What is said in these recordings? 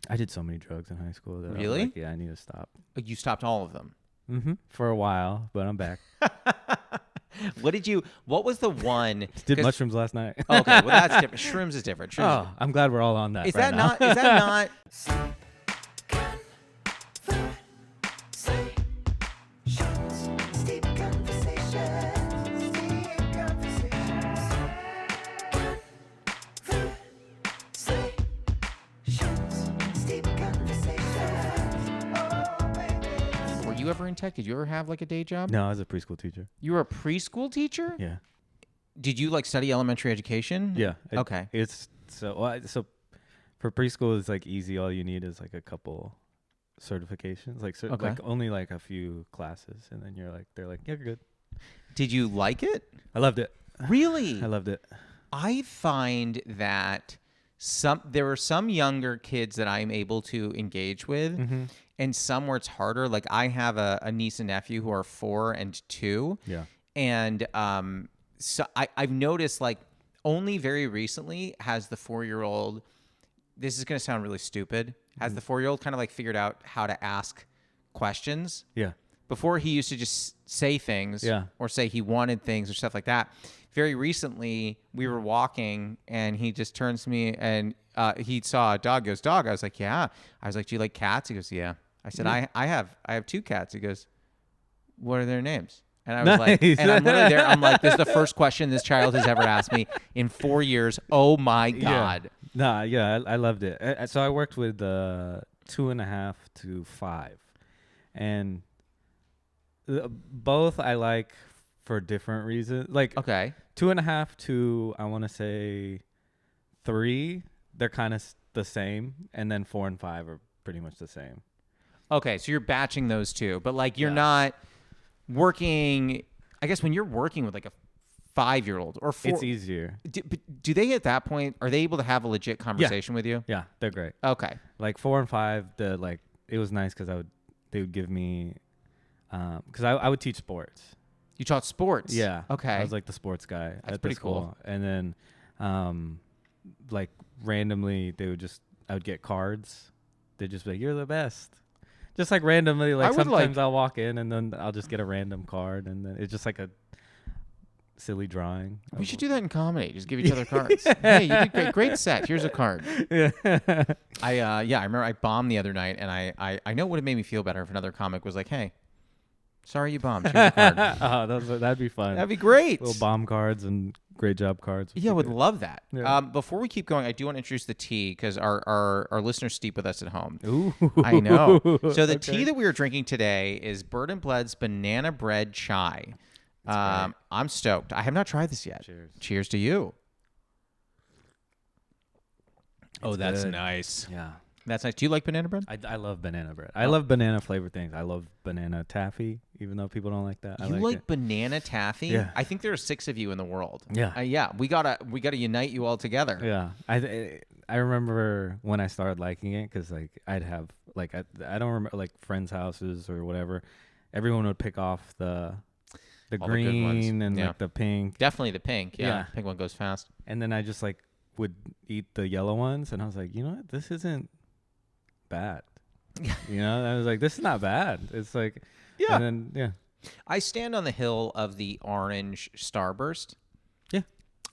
I did so many drugs in high school that Really? I was like, yeah, I need to stop. You stopped all of them. For a while, but I'm back. What was the one? Did mushrooms last night. Okay, well that's different. Shrooms is different. Shrooms I'm glad we're all on that. is right that now. not? Is that not? Were you ever in tech? Did you ever have like a day job? No, I was a preschool teacher. You were a preschool teacher? Yeah. Did you like study elementary education? Yeah. Okay. It's so for preschool it's like easy. All you need is like a couple certifications, like Okay. like only like a few classes, and then they're like, you're good. Did you like it? I loved it. Really? I loved it. I find that there are some younger kids that I'm able to engage with, and some where it's harder. Like I have a niece and nephew who are 4 and 2. Yeah. And so I've noticed like only very recently has the 4-year-old, this is going to sound really stupid, has the 4-year-old kind of like figured out how to ask questions. Yeah. Before he used to just say things or say he wanted things or stuff like that. Very recently, we were walking and he just turns to me and he saw a dog. He goes, dog. I was like, yeah. I was like, do you like cats? He goes, yeah. I said, I have 2 cats. He goes, what are their names? And I was like, and I'm literally there. I'm like, this is the first question this child has ever asked me in 4 years. Oh my God. Yeah. I loved it. So I worked with 2.5 to 5, and both I like for different reasons. Like, okay, 2.5 to I want to say 3, they're kind of the same, and then 4 and 5 are pretty much the same. Okay, so you're batching those two, but like you're not working. I guess when you're working with like a 5-year-old or 4, it's easier. Do they at that point are they able to have a legit conversation with you? Yeah, they're great. Okay, like 4 and 5, it was nice because they would give me because I would teach sports. You taught sports. Yeah. Okay. I was like the sports guy at pretty the school. cool. And then like randomly I would get cards. They'd just be like, you're the best. Just like randomly, like sometimes I'll walk in and then I'll just get a random card, and then it's just like a silly drawing. We should do that in comedy. Just give each other cards. Hey, you did great. Great set. Here's a card. Yeah. I remember I bombed the other night, and I know it would have made me feel better if another comic was like, hey, sorry you bombed. Here's a card. That'd be fun. That'd be great. Little bomb cards and great job cards. Yeah, I would love that. Yeah. Before we keep going, I do want to introduce the tea because our listeners steep with us at home. Ooh. I know. So the tea that we are drinking today is Bird and Blood's Banana Bread Chai. I'm stoked. I have not tried this yet. Cheers. Cheers to you. It's That's good. nice. Yeah. That's nice. Do you like banana bread? I love banana bread. I love banana flavored things. I love banana taffy, even though people don't like that. I You like like it. banana taffy? Yeah. I think there are 6 of you in the world. Yeah. Yeah. We gotta unite you all together. Yeah. I remember when I started liking it because like I'd have like I don't remember like friends' houses or whatever. Everyone would pick off the All the good ones. green and Yeah. like the pink, Definitely the pink. Yeah. Yeah. Pink one goes fast. and then I just like would eat the yellow ones, and I was like, you know what, this isn't bad. You know, I was like, this is not bad. It's like, Yeah. and then I stand on the hill of the orange starburst. Yeah,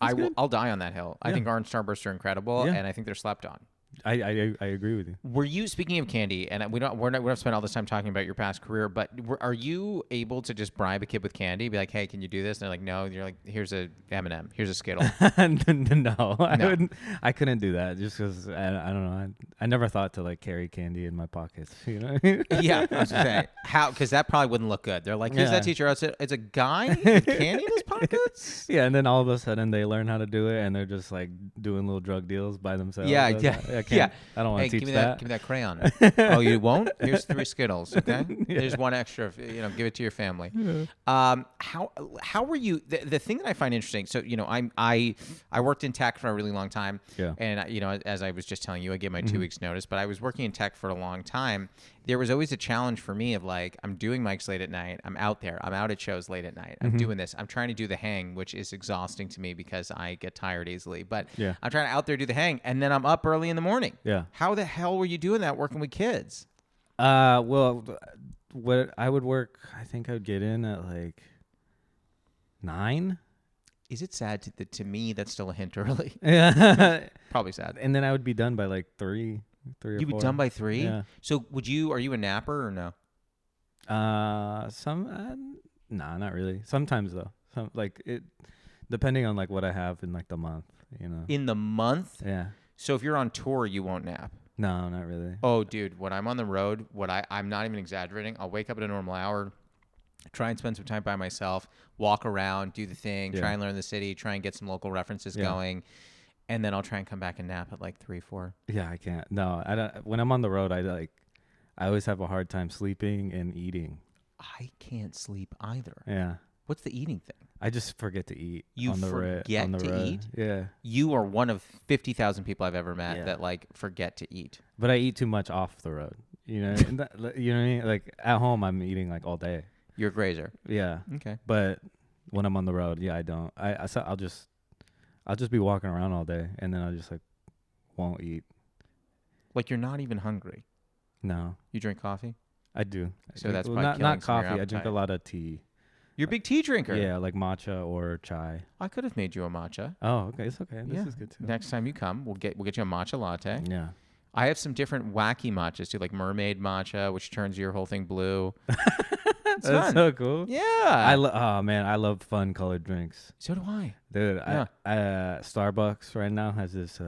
that's good. I'll die on that hill. I Yeah. think orange starbursts are incredible, Yeah. and I think they're slept on. I agree with you. Were you, speaking of candy, and we don't spend all this time talking about your past career, but are you able to just bribe a kid with candy? Be like, hey, can you do this? And they're like, no. And you're like, here's a M&M, here's a Skittle. No, I couldn't do that just because I don't know. I never thought to like carry candy in my pockets. You know? Yeah, I was gonna say how, because that probably wouldn't look good. They're like, here's Yeah. that teacher. It's a guy with candy in his pockets. Yeah, and then all of a sudden they learn how to do it, and they're just like doing little drug deals by themselves. Yeah, I was yeah, like, I can't- yeah. I don't want Hey, to give teach me that. Give me that crayon. Oh, you won't? Here's 3 Skittles. Okay, there's 1 extra. Give it to your family. How were you? The thing that I find interesting. So I worked in tech for a really long time. Yeah. And as I was just telling you, I gave my 2 weeks notice, but I was working in tech for a long time, there was always a challenge for me of like, I'm doing mics late at night. I'm out there. I'm out at shows late at night. I'm doing this. I'm trying to do the hang, which is exhausting to me because I get tired easily. But I'm trying to out there do the hang, and then I'm up early in the morning. Yeah. How the hell were you doing that working with kids? Well, what I would work, I think I would get in at like 9. Is it sad to me that's still a hint early? Yeah. Probably sad. And then I would be done by like 3 or 4. You would be done by 3? Yeah. So are you a napper or no? Nah, not really. Sometimes though. Depending on like what I have in like the month, In the month? Yeah. So if you're on tour, you won't nap? No, not really. Oh, dude, when I'm on the road, I'm not even exaggerating. I'll wake up at a normal hour, try and spend some time by myself, walk around, do the thing, try and learn the city, try and get some local references going, and then I'll try and come back and nap at like 3, 4. Yeah, I can't. No, I don't. When I'm on the road, I always have a hard time sleeping and eating. I can't sleep either. Yeah. What's the eating thing? I just forget to eat. You on the forget to road. eat? Yeah. You are one of 50,000 people I've ever met that like forget to eat. But I eat too much off the road. You know what I mean? Like at home, I'm eating like all day. You're a grazer. Yeah. Okay. But when I'm on the road, I don't. I'll just be walking around all day, and then I just like won't eat. Like you're not even hungry. No. You drink coffee? I do. So that's not coffee. I drink a lot of tea. You're a big tea drinker. Yeah, like matcha or chai. I could have made you a matcha. Oh, okay. It's okay. This is good too. Next time you come, we'll get you a matcha latte. Yeah. I have some different wacky matchas too, like mermaid matcha, which turns your whole thing blue. That's fun. So cool. Yeah. Oh man, I love fun colored drinks. So do I. Dude, Starbucks right now has this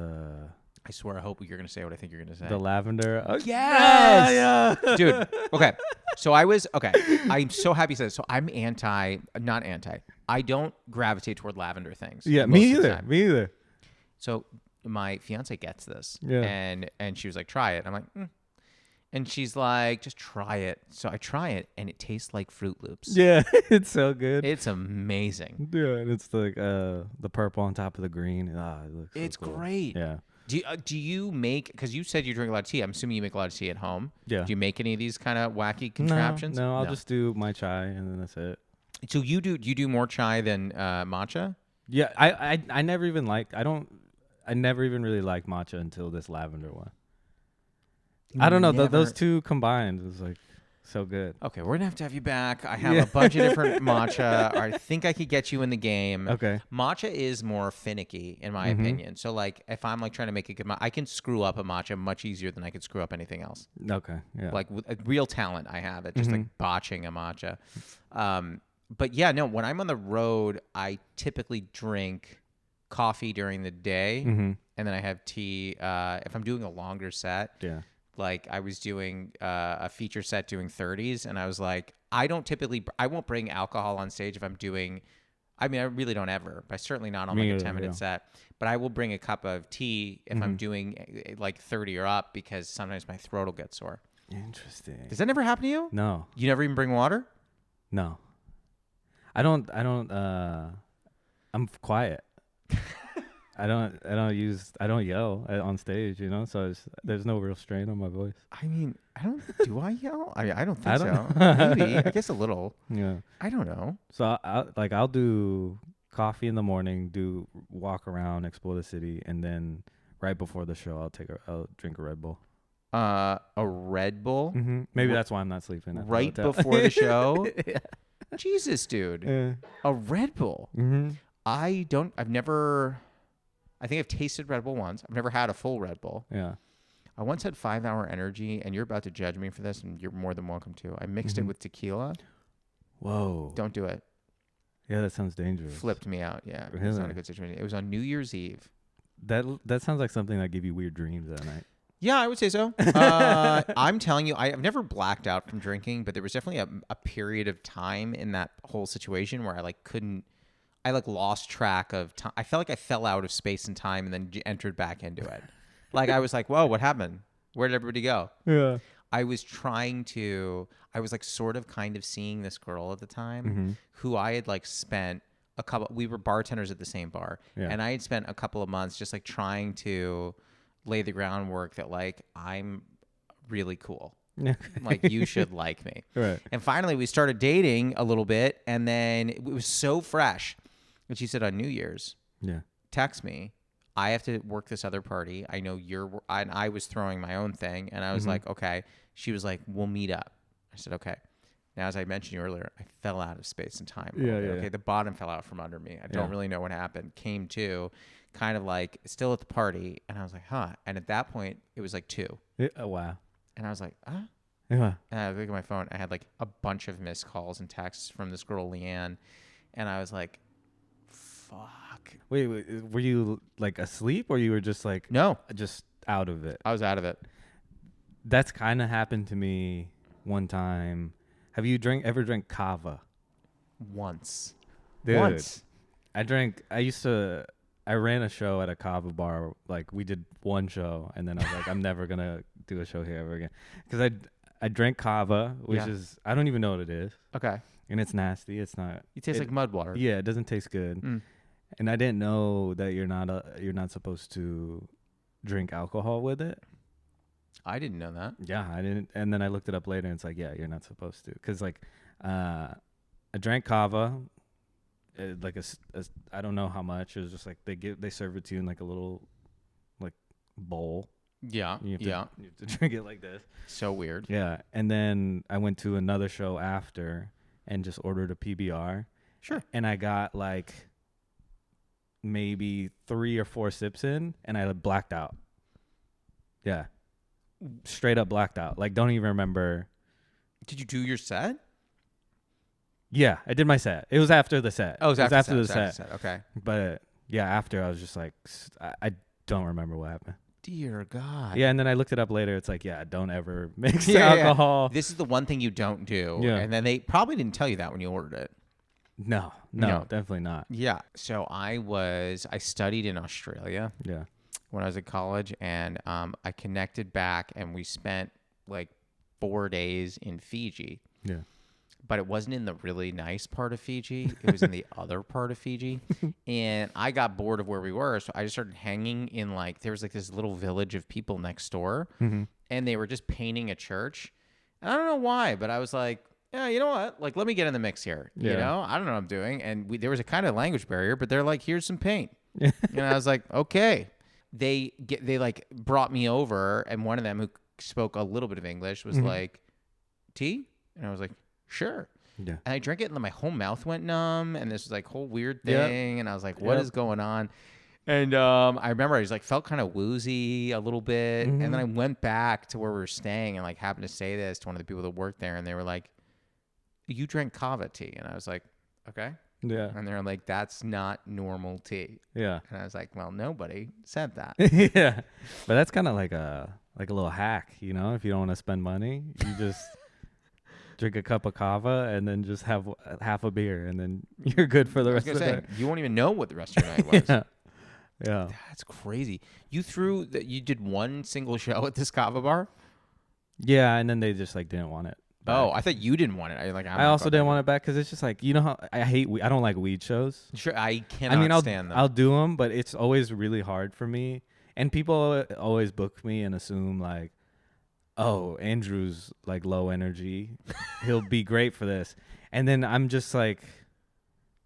I swear, I hope you're going to say what I think you're going to say. The lavender. Oh, yes! Yeah. Dude, okay. So I'm so happy you said this. So I'm not anti. I don't gravitate toward lavender things. Yeah, me either. So my fiance gets this. Yeah. And she was like, try it. I'm like, And she's like, just try it. So I try it, and it tastes like Fruit Loops. Yeah, it's so good. It's amazing. Yeah, and it's like the purple on top of the green. It looks it's so cool. Great. Yeah. Do you make, because you said you drink a lot of tea. I'm assuming you make a lot of tea at home. Yeah. Do you make any of these kind of wacky contraptions? No, I'll just do my chai, and then that's it. So you do more chai than matcha? Yeah, I never even I never even really liked matcha until this lavender one. I don't know. Those two combined was like so good. Okay, we're going to have you back. I have a bunch of different matcha. I think I could get you in the game. Okay. Matcha is more finicky, in my opinion. So, like, if I'm like trying to make a good matcha, I can screw up a matcha much easier than I could screw up anything else. Okay. Yeah. Like, with a real talent I have at just like botching a matcha. But yeah, no, when I'm on the road, I typically drink coffee during the day, and then I have tea. If I'm doing a longer set, like I was doing a feature set doing 30s, and I was like, I won't bring alcohol on stage if I'm doing, I really don't ever, but certainly not on like a 10-minute set, but I will bring a cup of tea if I'm doing like 30 or up, because sometimes my throat will get sore. Interesting. Does that never happen to you? No. You never even bring water? No. I don't I'm quiet. I don't yell on stage, so there's no real strain on my voice. Do I yell? I don't think so. Maybe. I guess a little. Yeah. I don't know. So I'll do coffee in the morning, walk around, explore the city, and then right before the show, I'll drink a Red Bull. A Red Bull? Mm-hmm. Maybe that's why I'm not sleeping. Right before the show? Yeah. Jesus, dude. Yeah. A Red Bull. Mm-hmm. I think I've tasted Red Bull once. I've never had a full Red Bull. Yeah. I once had 5 Hour Energy, and you're about to judge me for this, and you're more than welcome to. I mixed it with tequila. Whoa. Don't do it. Yeah, that sounds dangerous. Flipped me out. Yeah. Really? It's not a good situation. It was on New Year's Eve. That sounds like something that give you weird dreams that night. Yeah, I would say so. I'm telling you, I've never blacked out from drinking, but there was definitely a period of time in that whole situation where I lost track of time. I felt like I fell out of space and time and then entered back into it. Like I was like, whoa, what happened? Where did everybody go? Yeah. I was like sort of kind of seeing this girl at the time who I had like spent we were bartenders at the same bar. Yeah. And I had spent a couple of months just like trying to lay the groundwork that like I'm really cool. Like, you should like me. Right. And finally, we started dating a little bit, and then it was so fresh. And she said on New Year's, text me. I have to work this other party. I know and I was throwing my own thing, and I was like, okay. She was like, we'll meet up. I said, okay. Now, as I mentioned to you earlier, I fell out of space and time. Okay, the bottom fell out from under me. I don't really know what happened. Came to, kind of like still at the party, and I was like, huh. And at that point, it was like 2. Oh, wow. And I was like, huh? Yeah. And I looked at my phone. I had like a bunch of missed calls and texts from this girl, Leanne. And I was like, fuck. Wait, were you like asleep, or you were just like just out of it? I was out of it. That's kind of happened to me one time. Have you ever drank Kava? Once. Dude, once. I ran a show at a Kava bar. Like, we did one show, and then I was like, I'm never gonna do a show here ever again, because I drank Kava, which is, I don't even know what it is. Okay. And it's nasty. It's not. It tastes like mud water. Yeah, it doesn't taste good. And I didn't know that you're not supposed to drink alcohol with it. I didn't know that. Yeah, I didn't. And then I looked it up later, and it's like, yeah, you're not supposed to. Because, like, I drank Kava, like I don't know how much. It was just like they serve it to you in like a little, like, bowl. Yeah, you have to drink it like this. So weird. Yeah, and then I went to another show after and just ordered a PBR. Sure. And I got like maybe 3 or 4 sips in, and I blacked out. Yeah. Straight up blacked out. Like, don't even remember. Did you do your set? Yeah, I did my set. It was after the set. Oh, it was after the set. Okay. But yeah, after, I was just like, I don't remember what happened. Dear God. Yeah, and then I looked it up later. It's like, yeah, don't ever mix alcohol. Yeah. This is the one thing you don't do. Yeah. And then they probably didn't tell you that when you ordered it. No, definitely not. Yeah. So I studied in Australia. Yeah. When I was at college, and I connected back, and we spent like 4 days in Fiji. Yeah. But it wasn't in the really nice part of Fiji. It was in the other part of Fiji. And I got bored of where we were. So I just started hanging in, like, there was like this little village of people next door. And they were just painting a church. And I don't know why, but I was like, yeah, you know what? Like, let me get in the mix here. Yeah. You know, I don't know what I'm doing. And there was a kind of language barrier, but they're like, here's some paint. And I was like, okay. They like brought me over. And one of them, who spoke a little bit of English, was like, tea? And I was like, sure. Yeah. And I drank it, and then my whole mouth went numb, and this was like whole weird thing. And I was like, what is going on? And I remember I just like felt kind of woozy a little bit. And then I went back to where we were staying, and like happened to say this to one of the people that worked there, and they were like, you drank Kava tea? And I was like, okay. Yeah. And they're like, that's not normal tea. Yeah. And I was like, well, nobody said that. Yeah. But that's kind of like a little hack, you know, if you don't want to spend money, you just drink a cup of Kava and then just have half a beer, and then you're good for the rest of the day. You won't even know what the rest of your night was. Yeah. That's crazy. You did one single show at this Kava bar? Yeah, and then they just like didn't want it back. Oh, I thought you didn't want it. I also didn't want it back because it's just like, you know how I don't like weed shows. Sure, I cannot stand them. I'll do them, but it's always really hard for me. And people always book me and assume like, oh, Andrew's like low energy. He'll be great for this. And then I'm just like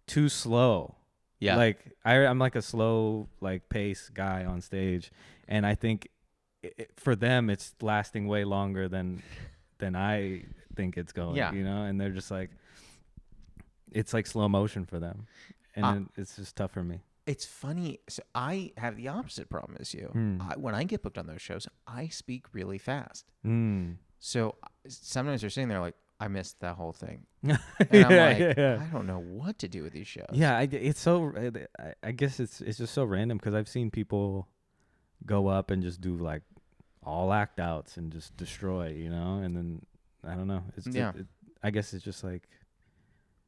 too slow. Yeah. Like I'm like a slow like pace guy on stage. And I think for them, it's lasting way longer than I think it's going, you know? And they're just like, it's like slow motion for them. And it's just tough for me. It's funny. So I have the opposite problem as you. When I get booked on those shows, I speak really fast. So sometimes they're sitting there like, I missed that whole thing. And I'm like, I don't know what to do with these shows. Yeah, it's so. I guess it's just so random because I've seen people go up and just do like all act outs and just destroy, you know. And then I don't know. I guess it's just like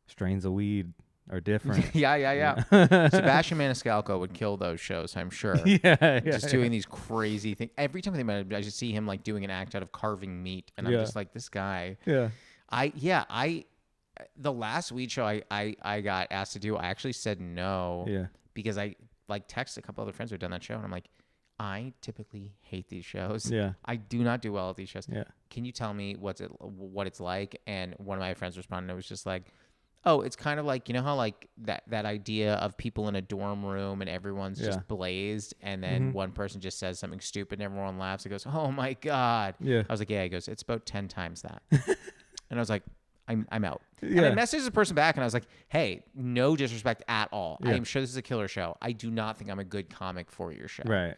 strains of weed are different. Yeah. Sebastian Maniscalco would kill those shows, I'm sure. Just doing these crazy things. Every time I just see him like doing an act out of carving meat, and I'm just like, this guy. Yeah. The last weed show I got asked to do, I actually said no. Yeah. Because I like texted a couple other friends who had done that show, and I'm like, I typically hate these shows. Yeah. I do not do well at these shows. Yeah. Can you tell me what it's like? And one of my friends responded, it was just like, oh, it's kind of like, you know how like that idea of people in a dorm room and everyone's just blazed, and then one person just says something stupid and everyone laughs. It goes, oh my God. Yeah. I was like, yeah. He goes, it's about 10 times that. And I was like, I'm out. Yeah. And I messaged the person back and I was like, hey, no disrespect at all. I am sure this is a killer show. I do not think I'm a good comic for your show. Right.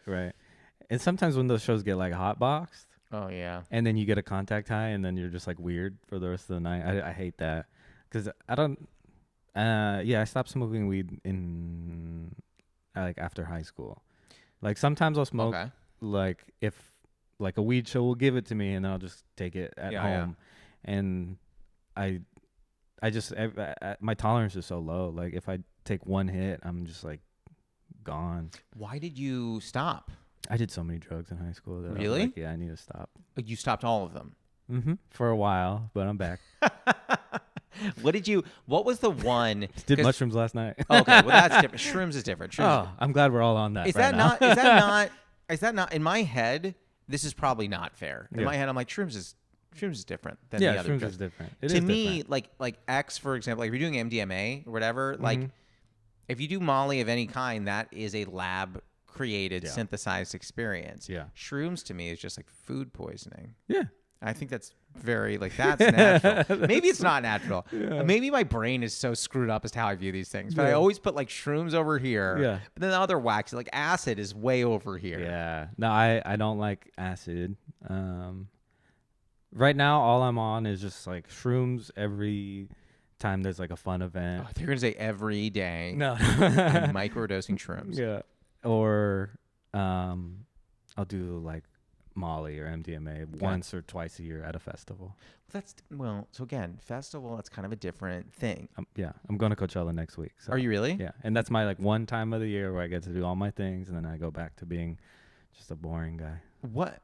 And sometimes when those shows get like hot boxed. Oh, yeah. And then you get a contact high and then you're just like weird for the rest of the night. I hate that. Because I don't, I stopped smoking weed in like after high school. Like sometimes I'll smoke, like if like a weed show will give it to me and then I'll just take it at home. Yeah. And I just, my tolerance is so low. Like if I take one hit, I'm just like gone. Why did you stop? I did so many drugs in high school. That really? I was like, I need to stop. You stopped all of them? Mm-hmm. For a while, but I'm back. What was the one? Did mushrooms last night. Okay, well that's different. Shrooms is different. Shrooms I'm glad we're all on that. Is that not in my head? This is probably not fair. In my head, I'm like shrooms is different than the other. Shrooms is different. To me, like X, for example, like if you're doing MDMA or whatever, like if you do Molly of any kind, that is a lab created, synthesized experience. Yeah. Shrooms to me is just like food poisoning. Yeah. I think that's very that's natural. Maybe it's not natural. Yeah. Maybe my brain is so screwed up as to how I view these things. But I always put like shrooms over here. Yeah. But then the other wax, like acid, is way over here. Yeah. No, I don't like acid. Right now, all I'm on is just like shrooms every time there's like a fun event. Oh, you're gonna say every day. No. I'm microdosing shrooms. Yeah. Or I'll do like Molly or MDMA once or twice a year at a festival. So again, festival, that's kind of a different thing. I'm going to Coachella next week. So. Are you really? Yeah, and that's my like one time of the year where I get to do all my things, and then I go back to being just a boring guy. What?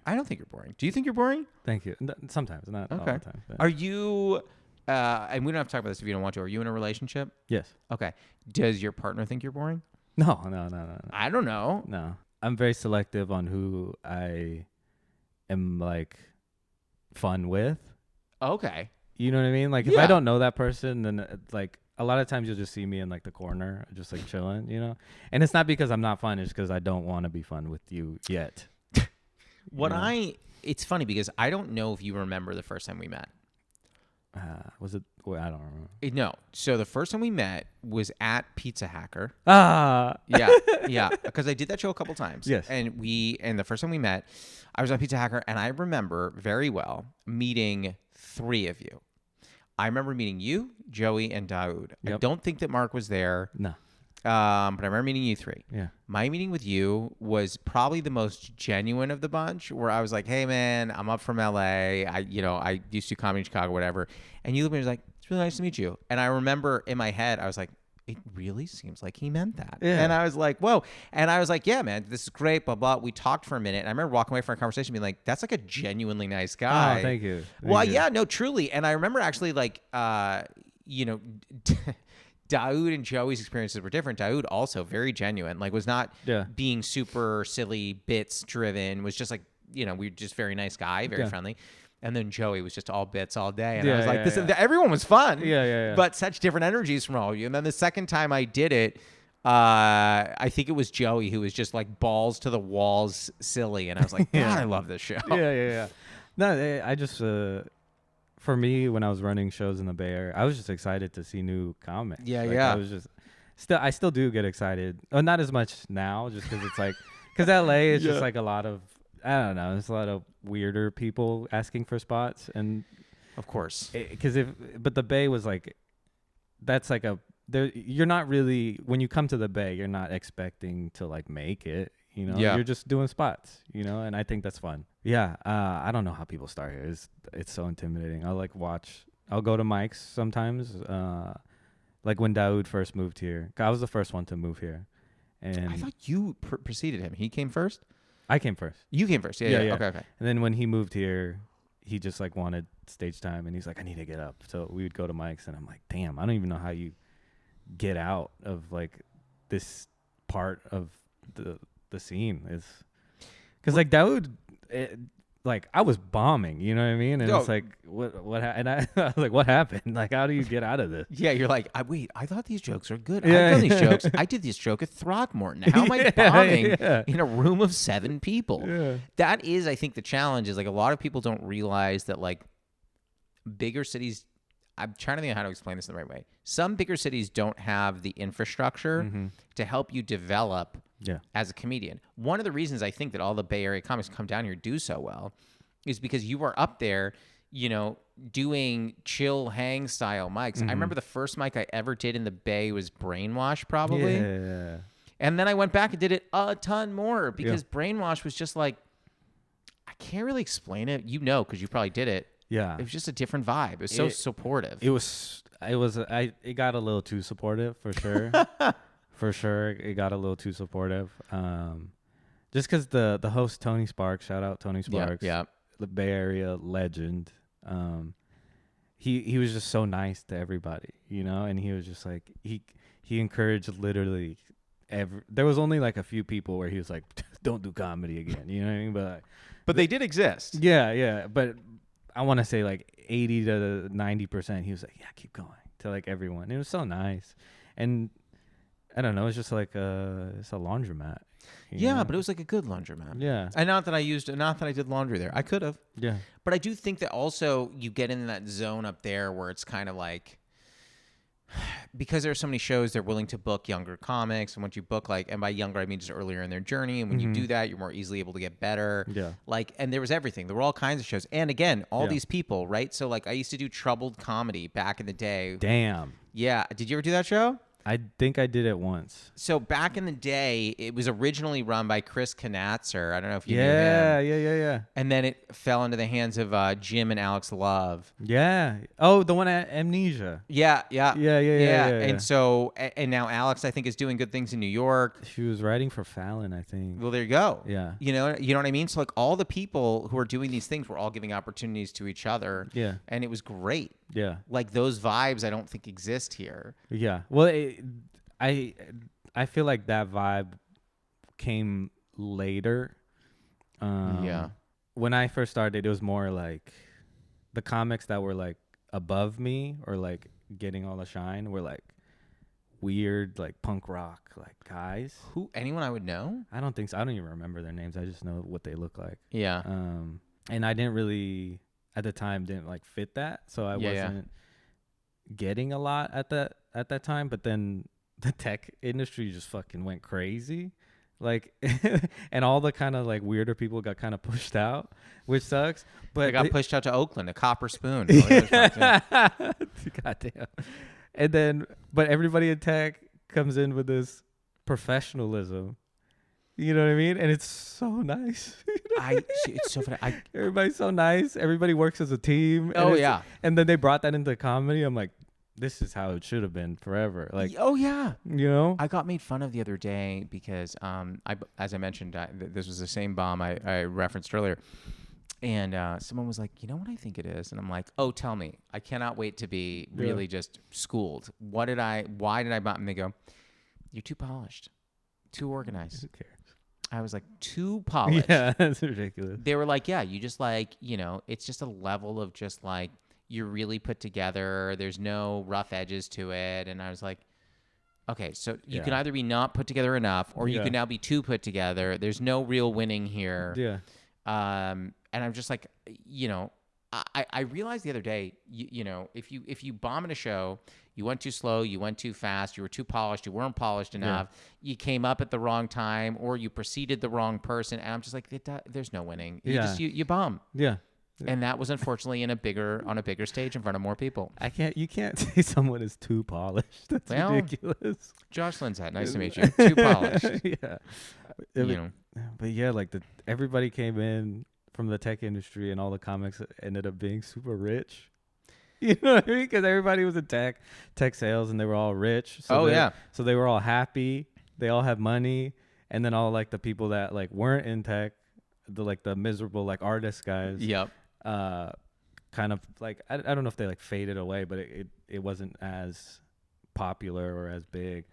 I don't think you're boring. Do you think you're boring? Thank you. Sometimes, not all the time. But. Are you? And we don't have to talk about this if you don't want to. Are you in a relationship? Yes. Okay. Does your partner think you're boring? No. I don't know. No. I'm very selective on who I am like fun with. Okay. You know what I mean? Like if I don't know that person, then like a lot of times you'll just see me in like the corner, just like chilling, you know? And it's not because I'm not fun. It's because I don't want to be fun with you yet. It's funny because I don't know if you remember the first time we met. Was it? Well, I don't remember. No. So the first time we met was at Pizza Hacker. Yeah. Because I did that show a couple times. Yes. And the first time we met, I was on Pizza Hacker, and I remember very well meeting 3 of you. I remember meeting you, Joey, and Daoud. Yep. I don't think that Mark was there. No. But I remember meeting you 3. Yeah. My meeting with you was probably the most genuine of the bunch, where I was like, hey, man, I'm up from LA. I used to do comedy in Chicago, whatever. And you looked at me and was like, it's really nice to meet you. And I remember in my head, I was like, it really seems like he meant that. Yeah. And I was like, whoa. And I was like, yeah, man, this is great, blah, blah. We talked for a minute. And I remember walking away from our conversation being like, that's like a genuinely nice guy. Oh, thank you. Yeah, no, truly. And I remember actually like, Daoud and Joey's experiences were different. Daoud also very genuine, like was not being super silly bits driven, was just like, we were just very nice guy, very friendly. And then Joey was just all bits all day. And I was like, everyone was fun. Yeah. But such different energies from all of you. And then the second time I did it, I think it was Joey who was just like balls to the walls silly. And I was like, God, I love this show. Yeah. No, I just, for me, when I was running shows in the Bay Area, I was just excited to see new comics. I was just, I still do get excited. Not as much now, just because it's like, because LA is just like a lot of, I don't know, there's a lot of weirder people asking for spots, and of course, but the Bay was like, that's like you're not really, when you come to the Bay, you're not expecting to like make it, you're just doing spots, and I think that's fun. Yeah, I don't know how people start here. It's so intimidating. I'll go to Mike's sometimes, like when Daoud first moved here. I was the first one to move here, and I thought you preceded him. He came first. I came first. You came first. Yeah. Okay. And then when he moved here, he just like wanted stage time, and he's like, I need to get up. So we would go to Mike's, and I'm like, damn, I don't even know how you get out of like this part of the the scene is, because like that would. Like I was bombing, you know what I mean? And it's like, and I was like, what happened? Like, how do you get out of this? Yeah, you're like, wait, I thought these jokes are good. I've done these jokes. I did this joke at Throckmorton. How am I bombing in a room of 7 people? Yeah. That is, I think, the challenge is like a lot of people don't realize that like bigger cities. I'm trying to think of how to explain this in the right way. Some bigger cities don't have the infrastructure to help you develop as a comedian. One of the reasons I think that all the Bay Area comics come down here do so well is because you are up there, you know, doing chill hang style mics. I remember the first mic I ever did in the Bay was Brainwash, probably. Yeah. And then I went back and did it a ton more because Brainwash was just like, I can't really explain it. You know, because you probably did it. Yeah. It was just a different vibe. It was so supportive. It got a little too supportive for sure. For sure. It got a little too supportive. Just because the host, Tony Sparks, shout out Tony Sparks. Yeah. The Bay Area legend. He was just so nice to everybody, you know, and he was just like, he encouraged literally there was only like a few people where he was like, don't do comedy again. You know what I mean? But they did exist. Yeah. But I want to say like 80 to 90%. He was like, yeah, keep going, to like everyone. It was so nice. And I don't know. It's just like it's a laundromat. Yeah, but it was like a good laundromat. Yeah. And not that I did laundry there. I could have. Yeah. But I do think that also you get in that zone up there where it's kind of like, because there are so many shows, they're willing to book younger comics. And once you book and by younger, I mean just earlier in their journey. And when you do that, you're more easily able to get better. Yeah. And there was everything. There were all kinds of shows. And again, all these people, right? So like I used to do Troubled Comedy back in the day. Damn. Yeah. Did you ever do that show? I think I did it once. So back in the day, it was originally run by Chris Knatzer. I don't know if you knew him. Yeah. And And then it fell into the hands of Jim and Alex Love. Yeah. Oh, the one at Amnesia. Yeah. And so, and now Alex, I think, is doing good things in New York. She was writing for Fallon, I think. Well, there you go. Yeah. You know what I mean? So like all the people who are doing these things were all giving opportunities to each other. Yeah. And it was great. Yeah. Like those vibes I don't think exist here. Yeah. Well, I feel like that vibe came later. When I first started, it was more like the comics that were like above me or like getting all the shine were like weird, like punk rock, like guys. Anyone I would know? I don't think so. I don't even remember their names. I just know what they look like. Yeah. And I didn't really at the time didn't like fit that, so I wasn't getting a lot at that time. But then the tech industry just fucking went crazy, like, and all the kind of like weirder people got kind of pushed out, which sucks. But they got pushed out to Oakland, a copper spoon. Goddamn. And then, but everybody in tech comes in with this professionalism. You know what I mean? And it's so nice. It's so funny. Everybody's so nice. Everybody works as a team. Oh, yeah. And then they brought that into comedy. I'm like, this is how it should have been forever. Like, oh yeah. You know? I got made fun of the other day because, as I mentioned, this was the same bomb I referenced earlier. And someone was like, you know what I think it is? And I'm like, oh, tell me. I cannot wait to be really just schooled. Why did I bomb? And they go, you're too polished, too organized. Who cares? I was like, too polished. Yeah, that's ridiculous. They were like, yeah, you just like, it's just a level of just like, you're really put together. There's no rough edges to it. And I was like, okay, so you can either be not put together enough or you can now be too put together. There's no real winning here. Yeah. And I'm just like, I realized the other day, if you bomb at a show, you went too slow, you went too fast, you were too polished, you weren't polished enough, you came up at the wrong time, or you preceded the wrong person, and I'm just like, there's no winning. You bomb. Yeah. And that was unfortunately on a bigger stage in front of more people. You can't say someone is too polished. That's ridiculous. Josh Linsat, nice to meet you. Too polished. Yeah. But yeah, like everybody came in from the tech industry and all the comics ended up being super rich. You know what I mean? Because everybody was in tech sales and they were all rich. So so they were all happy. They all had money. And then all like the people that like weren't in tech, the miserable like artist guys. Yep. Kind of like I don't know if they like faded away, but it wasn't as popular or as big.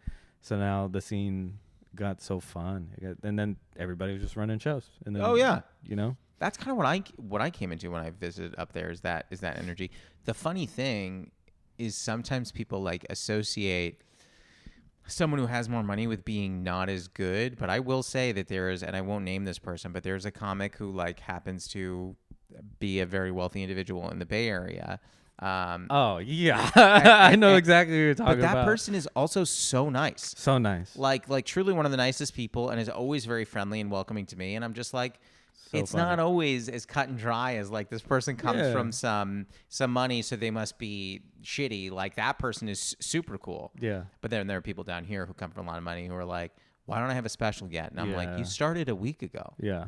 So now the scene got so fun. And then everybody was just running shows. And then, you know, that's kind of what I came into when I visited up there is that energy. The funny thing is sometimes people like associate someone who has more money with being not as good. But I will say that there is, and I won't name this person, but there's a comic who like happens to be a very wealthy individual in the Bay Area. I know exactly what you're talking about. But that person is also so nice. So nice. Like truly one of the nicest people, and is always very friendly and welcoming to me. And I'm just like, it's funny. not always as cut and dry as like this person comes from some money, so they must be shitty. Like that person is super cool. Yeah. But then there are people down here who come from a lot of money who are like, why don't I have a special yet? And I'm like, you started a week ago. Yeah.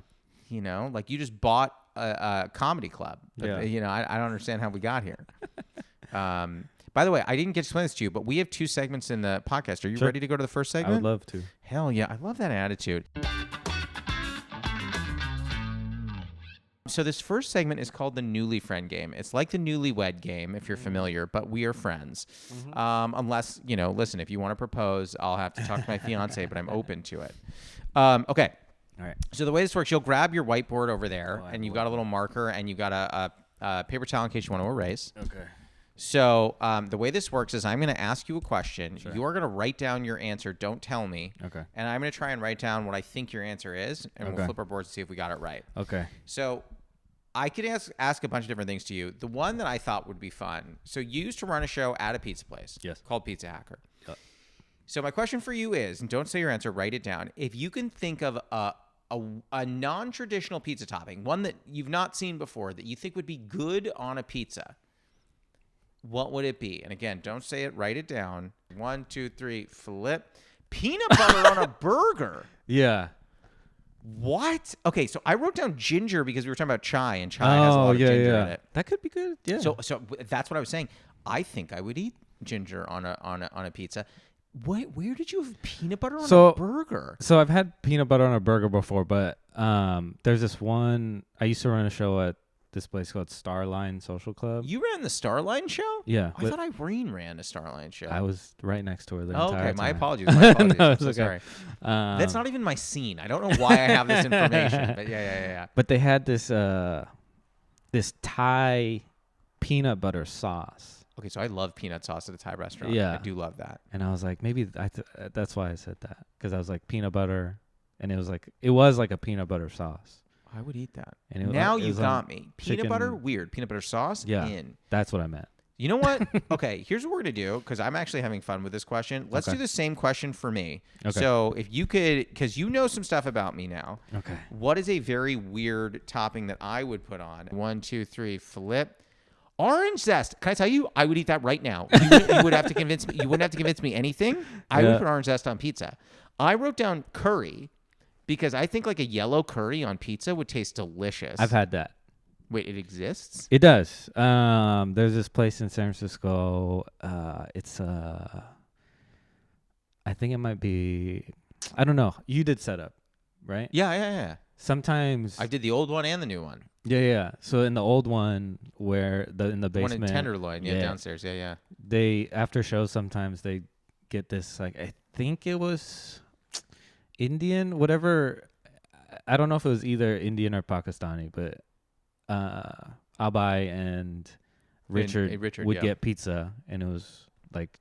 You know, like you just bought a comedy club. But, you know, I don't understand how we got here. By the way, I didn't get to explain this to you, but we have 2 segments in the podcast. Are you ready to go to the first segment? I would love to. Hell yeah. I love that attitude. So this first segment is called the Newly Friend Game. It's like the Newlywed Game, if you're familiar, but we are friends. Unless, you know, listen, if you want to propose, I'll have to talk to my fiance, but I'm open to it. Okay. All right. So the way this works, you'll grab your whiteboard over there, and you've got a little marker, and you've got a paper towel in case you want to erase. Okay. So the way this works is I'm going to ask you a question. Sure. You are going to write down your answer. Don't tell me. Okay. And I'm going to try and write down what I think your answer is, and we'll flip our boards to see if we got it right. Okay. So I could ask a bunch of different things to you. The one that I thought would be fun. So you used to run a show at a pizza place. Yes. Called Pizza Hacker. Yep. So my question for you is, and don't say your answer, write it down. If you can think of a non-traditional pizza topping, one that you've not seen before that you think would be good on a pizza, what would it be? And again, don't say it, write it down. 1, 2, 3, flip. Peanut butter on a burger. Yeah. What? Okay, so I wrote down ginger because we were talking about chai, and chai has a lot of ginger in it. That could be good. Yeah. So that's what I was saying. I think I would eat ginger on a pizza. Where did you have peanut butter on a burger? So I've had peanut butter on a burger before, but there's this one. I used to run a show at this place called Starline Social Club. You ran the Starline show? Yeah. I thought Irene ran a Starline show. I was right next to her the entire time. My apologies. No, I'm so sorry. That's not even my scene. I don't know why I have this information, but yeah. But they had this Thai peanut butter sauce. Okay, so I love peanut sauce at a Thai restaurant. Yeah. I do love that. And I was like, maybe that's why I said that, because I was like peanut butter, and it was like a peanut butter sauce. I would eat that. And now you got me. Peanut butter, weird. Peanut butter sauce, in. That's what I meant. You know what? Okay, here's what we're going to do, because I'm actually having fun with this question. Let's do the same question for me. Okay. So if you could, because you know some stuff about me now. Okay. What is a very weird topping that I would put on? 1, 2, 3, flip. Orange zest. Can I tell you? I would eat that right now. You would have to convince me. You wouldn't have to convince me anything. I would put orange zest on pizza. I wrote down curry, because I think like a yellow curry on pizza would taste delicious. I've had that. Wait, it exists? It does. There's this place in San Francisco. It's I think it might be. I don't know. You did setup, right? Yeah. Sometimes I did the old one and the new one. Yeah. So in the old one, where in the basement, one in Tenderloin, downstairs. Yeah. They after shows sometimes they get this, like, I think it was Indian, whatever. I don't know if it was either Indian or Pakistani, but Abai and Richard would get pizza, and it was like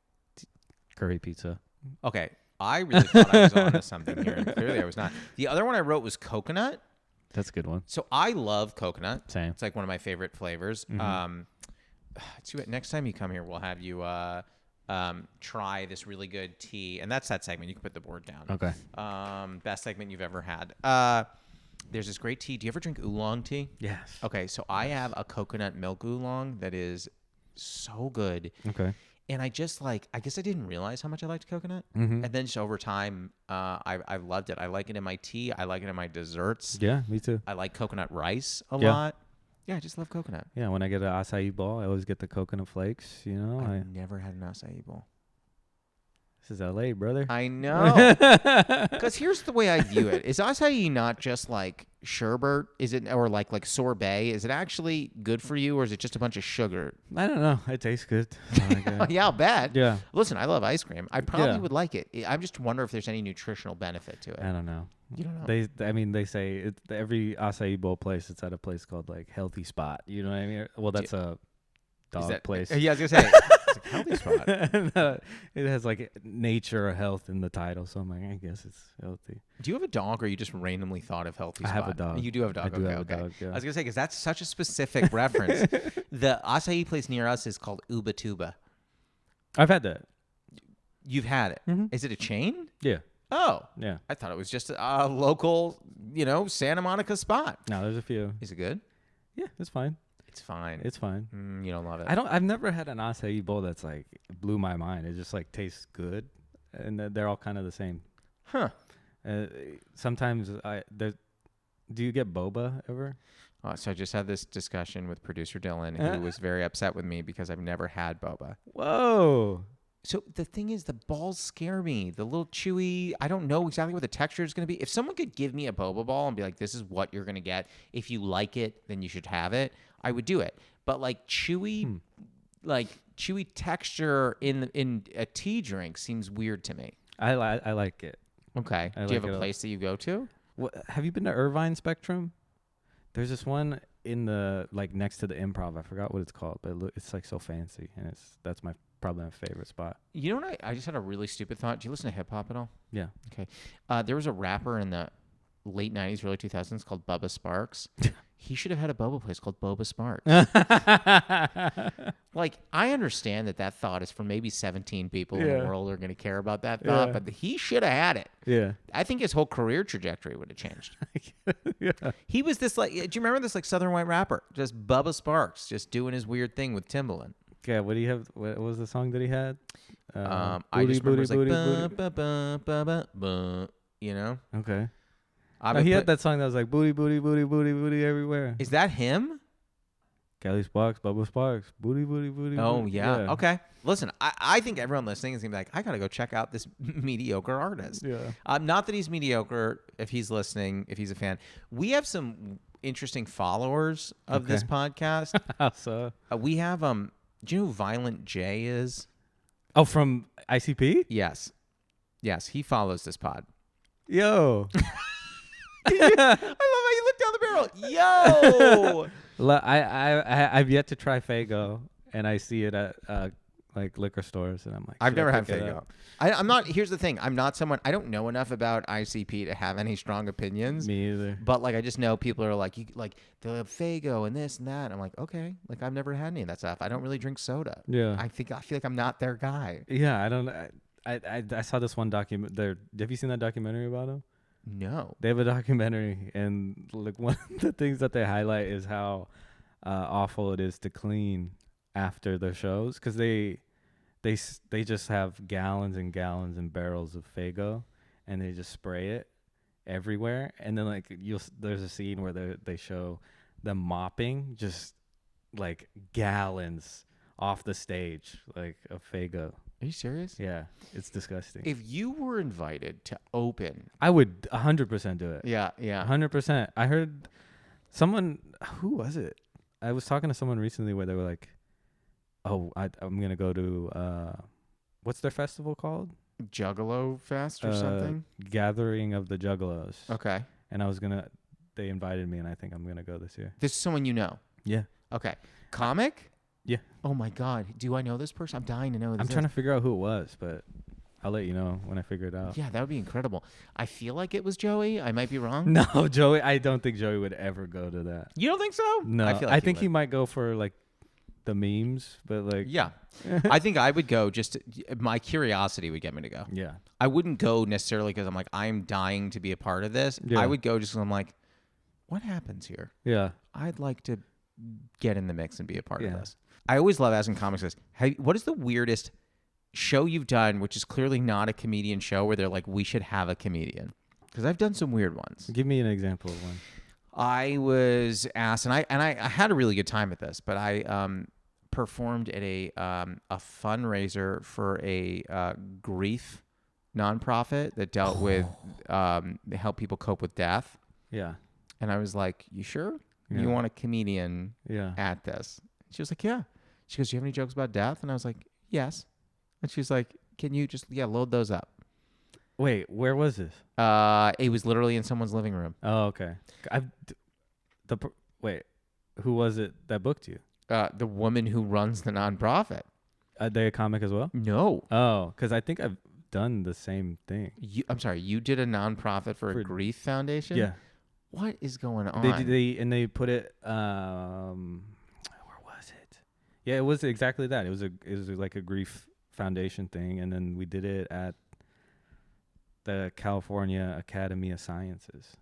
curry pizza. Okay, I really thought I was on to something here, and clearly I was not. The other one I wrote was coconut. That's a good one. So I love coconut. Same. It's like one of my favorite flavors. Mm-hmm. Next time you come here, we'll have you try this really good tea, and that's that segment. You can put the board down. Okay. Best segment you've ever had. There's this great tea. Do you ever drink oolong tea? Yes. Okay, so I have a coconut milk oolong that is so good. Okay. And I guess I didn't realize how much I liked coconut. Mm-hmm. And then just over time, I've loved it. I like it in my tea. I like it in my desserts. Yeah, me too. I like coconut rice a lot. Yeah, I just love coconut. Yeah, when I get an acai bowl, I always get the coconut flakes, I've never had an acai bowl. This is LA, brother. I know. Because here's the way I view it. Is acai not just like sherbet? Is it, or like sorbet? Is it actually good for you, or is it just a bunch of sugar? I don't know. It tastes good. Yeah, I'll bet. Yeah. Listen, I love ice cream. I probably would like it. I'm just wondering if there's any nutritional benefit to it. I don't know. You don't know. They say every acai bowl place, it's at a place called like Healthy Spot. You know what I mean? Well, that's a dog place. Yeah, I was gonna say it's like Healthy Spot. It has like nature or health in the title, so I'm like, I guess it's healthy. Do you have a dog, or you just randomly thought of Healthy Spot? I have a dog. You do have a dog. I do have a dog. Yeah. I was gonna say, because that's such a specific reference. The acai place near us is called Uba Tuba. I've had that. You've had it. Mm-hmm. Is it a chain? Yeah. Oh. Yeah. I thought it was just a local, Santa Monica spot. No, there's a few. Is it good? Yeah, it's fine. It's fine. It's fine. You don't love it. I've never had an acai bowl that's like blew my mind. It just like tastes good, and they're all kind of the same. Huh. Sometimes do you get boba ever? So I just had this discussion with producer Dylan, who was very upset with me because I've never had boba. Whoa. So the thing is, the balls scare me. The little chewy, I don't know exactly what the texture is going to be. If someone could give me a boba ball and be like, this is what you're going to get. If you like it, then you should have it. I would do it. But like chewy texture in a tea drink seems weird to me. I like it. Okay. Do you have a place that you go to? Have you been to Irvine Spectrum? There's this one in the like next to the Improv. I forgot what it's called, but it's like so fancy, and that's probably my favorite spot. You know what? I just had a really stupid thought. Do you listen to hip hop at all? Yeah. Okay. There was a rapper in the late 90s, early 2000s called Bubba Sparks. He should have had a boba place called Boba Sparks. Like, I understand that thought is for maybe 17 people in the world are going to care about that thought, but he should have had it. Yeah. I think his whole career trajectory would have changed. Yeah. He was this, like, do you remember this, like, Southern white rapper? Just Bubba Sparks, just doing his weird thing with Timbaland. Yeah, what do you have? What was the song that he had? I just remember it's like, you know? Okay. He had that song that was like booty, booty, booty, booty, booty everywhere. Is that him? Kelly Sparks, Bubba Sparks, booty, booty, booty. Oh, booty. yeah. Okay. Listen, I think everyone listening is going to be like, I got to go check out this mediocre artist. Yeah. Not that he's mediocre, if he's listening, if he's a fan. We have some interesting followers of this podcast. How so? We have, do you know who Violent J is? Oh, from ICP? Yes. Yes, he follows this pod. Yo. I love how you look down the barrel. Yo. I've yet to try Faygo, and I see it at like liquor stores, and I'm like, I've never had Faygo. I'm not. Here's the thing. I'm not someone. I don't know enough about ICP to have any strong opinions. Me either. But like, I just know people are like, they'll have Faygo and this and that. And I'm like, okay. Like, I've never had any of that stuff. I don't really drink soda. Yeah. I feel like I'm not their guy. Yeah. I don't. I saw this one document. Have you seen that documentary about him? No. They have a documentary, and like one of the things that they highlight is how awful it is to clean after the shows, because they just have gallons and gallons and barrels of Faygo, and they just spray it everywhere. And then like there's a scene where they show them mopping just like gallons off the stage, like of Faygo. Are you serious? Yeah, it's disgusting. If you were invited to open, I would 100% do it. Yeah. 100%. I heard someone, who was it? I was talking to someone recently where they were like, "Oh, I'm gonna go to what's their festival called? Juggalo Fest or something? Gathering of the Juggalos." Okay. And they invited me, and I think I'm gonna go this year. This is someone you know? Yeah. Okay. Comic? Yeah. Oh my God. Do I know this person? I'm dying to know. I'm trying to figure out who it was, but I'll let you know when I figure it out. Yeah, that would be incredible. I feel like it was Joey. I might be wrong. No, Joey. I don't think Joey would ever go to that. You don't think so? No. I think he might go for like the memes, but like. Yeah. I think I would go my curiosity would get me to go. Yeah. I wouldn't go necessarily because I'm like, I'm dying to be a part of this. Yeah. I would go just because I'm like, what happens here? Yeah. I'd like to get in the mix and be a part of this. I always love asking comics this. What is the weirdest show you've done, which is clearly not a comedian show, where they're like, we should have a comedian? Because I've done some weird ones. Give me an example of one. I was asked, and I had a really good time at this, but I performed at a fundraiser for a grief nonprofit that dealt with help people cope with death. Yeah. And I was like, you sure? Yeah. You want a comedian at this? She was like, yeah. She goes, do you have any jokes about death? And I was like, yes. And she was like, can you just, load those up? Wait, where was this? It was literally in someone's living room. Oh, okay. Wait, who was it that booked you? The woman who runs the nonprofit. Are they a comic as well? No. Oh, because I think I've done the same thing. I'm sorry, you did a nonprofit for a grief foundation? Yeah. What is going on? They put it. Where was it? Yeah, it was exactly that. It was like a grief foundation thing, and then we did it at the California Academy of Sciences.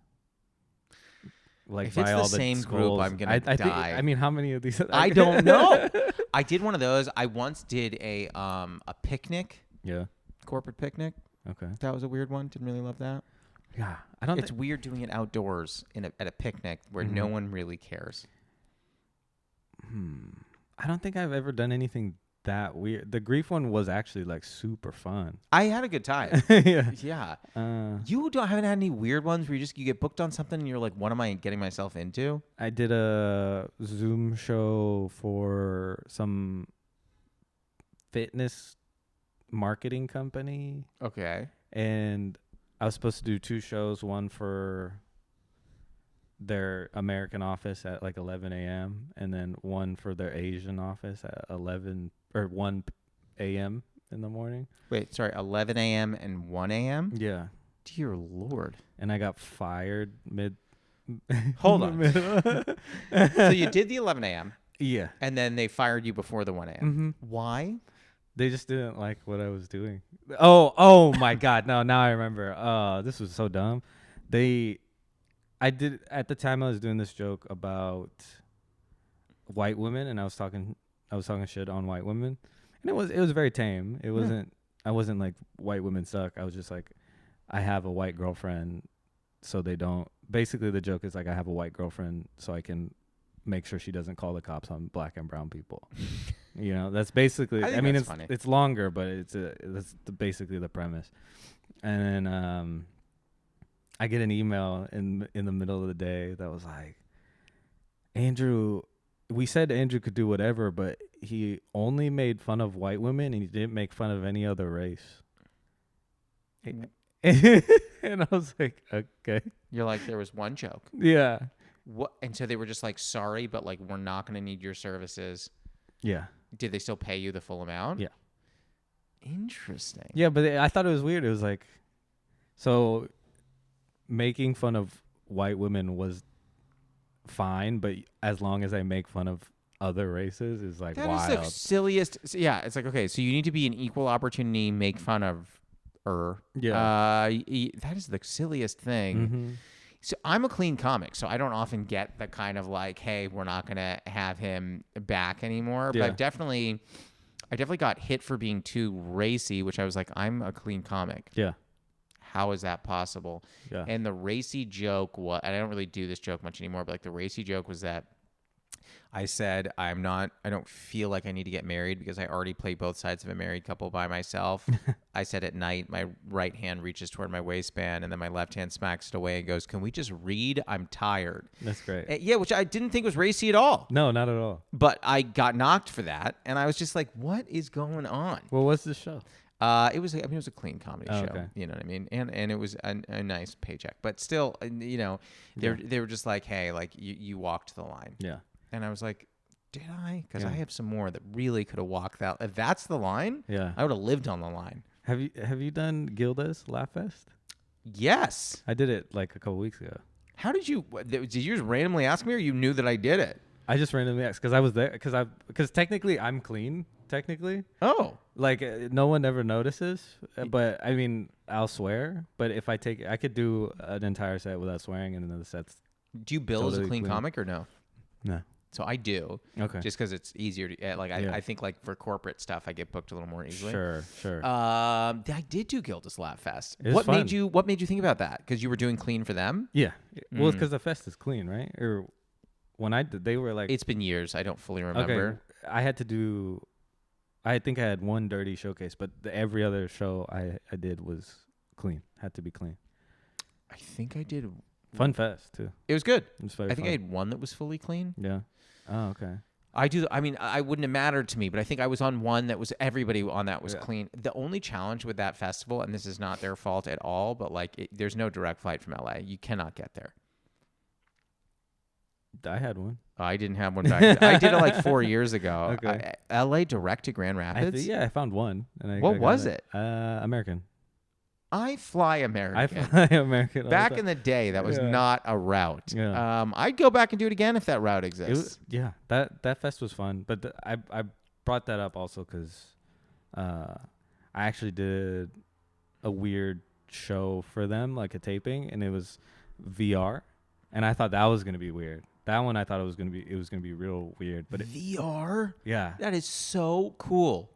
Like if it's the same group, I'm gonna die. I mean, how many of these? I don't know. I did one of those. I once did a picnic. Yeah. Corporate picnic. Okay. That was a weird one. Didn't really love that. Yeah, It's weird doing it outdoors at a picnic where no one really cares. I don't think I've ever done anything that weird. The grief one was actually like super fun. I had a good time. Yeah. You haven't had any weird ones where you get booked on something and you're like, what am I getting myself into? I did a Zoom show for some fitness marketing company. Okay. And I was supposed to do 2 shows, one for their American office at like 11 a.m. and then one for their Asian office at 1 a.m. in the morning. Wait, sorry, 11 a.m. and 1 a.m.? Yeah. Dear Lord. And I got fired mid. Hold on. So you did the 11 a.m. Yeah. And then they fired you before the 1 a.m. Mm-hmm. Why? They just didn't like what I was doing. Oh my God. No, now I remember. This was so dumb. At the time I was doing this joke about white women, and I was talking shit on white women, and it was very tame. It wasn't. I wasn't like white women suck. I was just like, I have a white girlfriend, so they don't. Basically, the joke is like, I have a white girlfriend, so I can make sure she doesn't call the cops on black and brown people. That's basically. I mean, it's longer, but that's basically the premise. And then I get an email in the middle of the day that was like, Andrew, we said Andrew could do whatever, but he only made fun of white women and he didn't make fun of any other race. And I was like, okay. You're like, there was one joke. Yeah. What? And so they were just like, sorry, but like, we're not going to need your services. Yeah. Did they still pay you the full amount? Yeah. Interesting. Yeah, but I thought it was weird. It was like, so making fun of white women was fine, but as long as I make fun of other races is like wild. That is the silliest. Yeah, it's like, okay, so you need to be an equal opportunity, make fun of her. Yeah. That is the silliest thing. Mm-hmm. So I'm a clean comic, so I don't often get the kind of like, hey, we're not going to have him back anymore. Yeah. But I definitely got hit for being too racy, which I was like, I'm a clean comic. Yeah. How is that possible? Yeah. And the racy joke was, and I don't really do this joke much anymore, but like the racy joke was that I said, I don't feel like I need to get married because I already play both sides of a married couple by myself. I said at night, my right hand reaches toward my waistband and then my left hand smacks it away and goes, can we just read? I'm tired. That's great. Yeah, which I didn't think was racy at all. No, not at all. But I got knocked for that. And I was just like, what is going on? Well, what's the show? It was a clean comedy show. Okay. You know what I mean? And it was a nice paycheck. But still, they were just like, hey, like you walked the line. Yeah. And I was like, did I? Because I have some more that really could have walked that. If that's the line, yeah, I would have lived on the line. Have you done Gilda's Laugh Fest? Yes. I did it like a couple weeks ago. How did you just randomly ask me, or you knew that I did it? I just randomly asked because I was there because technically I'm clean. Technically. Oh. Like no one ever notices, but I mean I'll swear. But if I could do an entire set without swearing, and then the sets. Do you bill totally as a clean comic or no? No. So I do. Okay. Just because it's easier to I think like for corporate stuff I get booked a little more easily. Sure. I did do Gilda's Laugh Fest. What fun. made you think about that? Because you were doing clean for them? Yeah. Well, it's because the fest is clean, right? Or when I did, they were like. It's been years. I don't fully remember. Okay. I had to do I think I had one dirty showcase, but every other show I did was clean. Had to be clean. I think I did. Fun fest too. It was good. It was very I think fun. I had one that was fully clean. Yeah. Oh, okay. I wouldn't have mattered to me, but I think I was on one that was everybody on that was clean. The only challenge with that festival, and this is not their fault at all, but like there's no direct flight from LA. You cannot get there. I had one. I didn't have one back. I did it like 4 years ago. Okay. LA direct to Grand Rapids. I found one. And what was it? American. I fly American. I fly American. Back in the day, that was not a route. Yeah. I'd go back and do it again if that route exists. That fest was fun. But I brought that up also because I actually did a weird show for them, like a taping, and it was VR, and I thought that was gonna be weird. That one I thought it was gonna be real weird. But VR, that is so cool.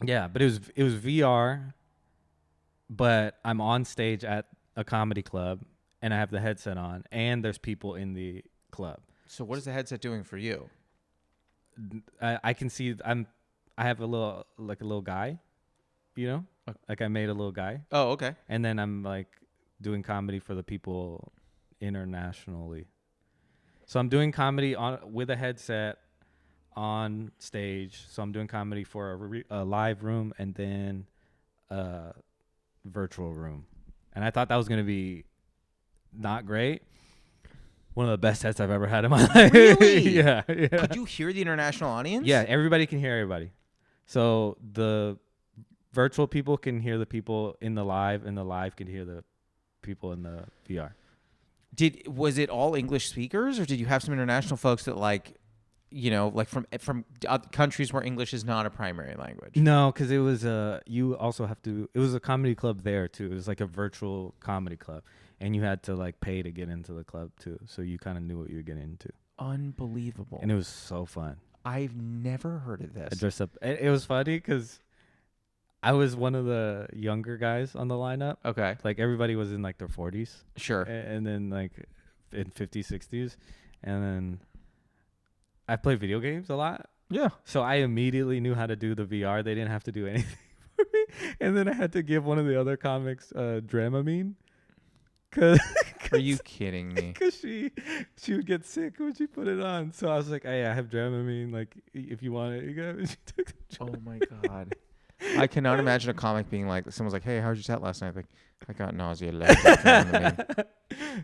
Yeah, but it was VR. But I'm on stage at a comedy club, and I have the headset on, and there's people in the club. So what is the headset doing for you? I can see I have a little guy, you know, like I made a little guy. Oh, okay. And then I'm like doing comedy for the people internationally. So I'm doing comedy with a headset on stage. So I'm doing comedy for a live room and then virtual room, and I thought that was gonna be not great. One of the best sets I've ever had in my life. Really? Yeah. Could you hear the international audience? Yeah, everybody can hear everybody. So the virtual people can hear the people in the live, and the live can hear the people in the VR. Was it all English speakers, or did you have some international folks that like from other countries where English is not a primary language? No, because it was you also have to. It was a comedy club there too. It was like a virtual comedy club, and you had to like pay to get into the club too. So you kind of knew what you were getting into. Unbelievable. And it was so fun. I've never heard of this. I dressed up. It was funny because I was one of the younger guys on the lineup. Okay. Like everybody was in like their 40s. Sure. And then like in 50s, 60s, and then I play video games a lot. Yeah. So I immediately knew how to do the VR. They didn't have to do anything for me. And then I had to give one of the other comics Dramamine. Are you kidding me? Because she would get sick when she put it on. So I was like, hey, I have Dramamine. Like, if you want it, you got it. And she took the Oh, my God. I cannot imagine a comic being like, someone's like, hey, how'd you set last night? Like, I got nausea.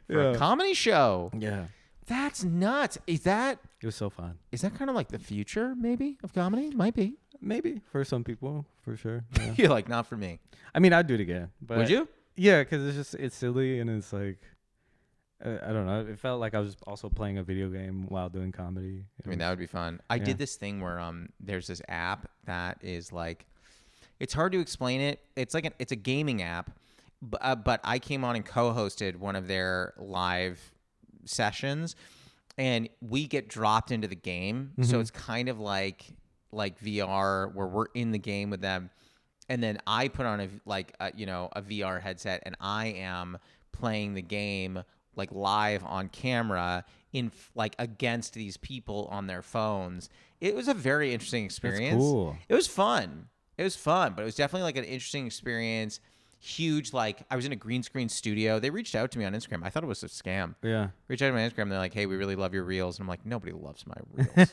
For a comedy show. Yeah. That's nuts. It was so fun. Is that kind of like the future, maybe, of comedy? Might be. Maybe for some people, for sure. Yeah. You're like, not for me. I mean, I'd do it again. But would you? Yeah, because it's silly and it's like, I don't know. It felt like I was also playing a video game while doing comedy. I mean, that would be fun. I did this thing where there's this app that is like, it's hard to explain it. It's like it's a gaming app, but I came on and co-hosted one of their live sessions, and we get dropped into the game. Mm-hmm. So it's kind of like VR where we're in the game with them, and then I put on a VR headset, and I am playing the game like live on camera in like against these people on their phones. It was a very interesting experience. That's cool. It was fun, but it was definitely like an interesting experience. Huge, like I was in a green screen studio. They reached out to me on Instagram. I thought it was a scam. Yeah. Reached out to my Instagram. They're like, hey, we really love your reels. And I'm like, nobody loves my reels.